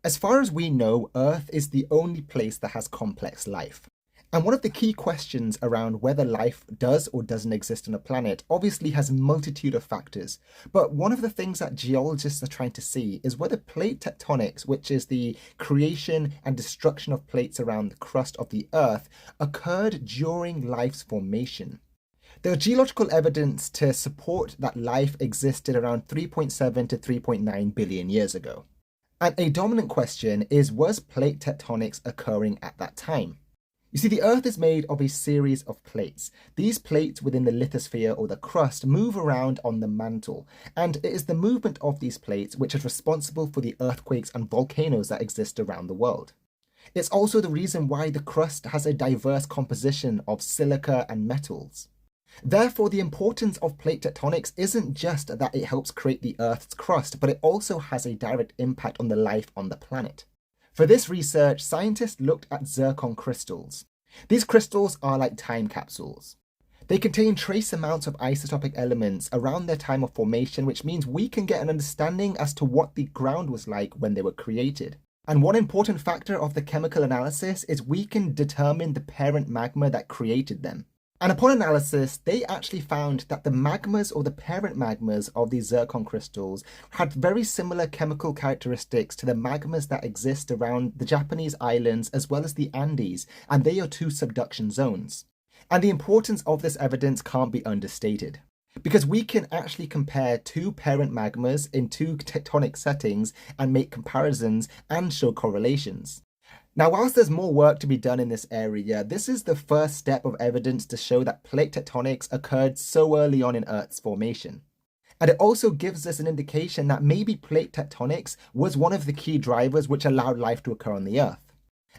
As far as we know, Earth is the only place that has complex life. And one of the key questions around whether life does or doesn't exist on a planet obviously has a multitude of factors. But one of the things that geologists are trying to see is whether plate tectonics, which is the creation and destruction of plates around the crust of the Earth, occurred during life's formation. There is geological evidence to support that life existed around 3.7 to 3.9 billion years ago. And a dominant question is, was plate tectonics occurring at that time? You see, the Earth is made of a series of plates. These plates within the lithosphere or the crust move around on the mantle, and it is the movement of these plates which is responsible for the earthquakes and volcanoes that exist around the world. It's also the reason why the crust has a diverse composition of silica and metals. Therefore, the importance of plate tectonics isn't just that it helps create the Earth's crust, but it also has a direct impact on the life on the planet. For this research, scientists looked at zircon crystals. These crystals are like time capsules. They contain trace amounts of isotopic elements around their time of formation, which means we can get an understanding as to what the ground was like when they were created. And one important factor of the chemical analysis is we can determine the parent magma that created them. And upon analysis, they actually found that the magmas or the parent magmas of these zircon crystals had very similar chemical characteristics to the magmas that exist around the Japanese islands as well as the Andes, and they are two subduction zones. And the importance of this evidence can't be understated, because we can actually compare two parent magmas in two tectonic settings and make comparisons and show correlations. Now, whilst there's more work to be done in this area, this is the first step of evidence to show that plate tectonics occurred so early on in Earth's formation. And it also gives us an indication that maybe plate tectonics was one of the key drivers which allowed life to occur on the Earth.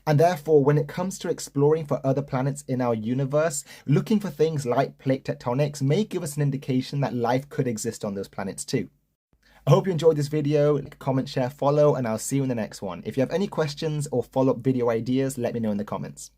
And therefore, when it comes to exploring for other planets in our universe, looking for things like plate tectonics may give us an indication that life could exist on those planets too. I hope you enjoyed this video. Like, comment, share, follow, and I'll see you in the next one. If you have any questions or follow-up video ideas, let me know in the comments.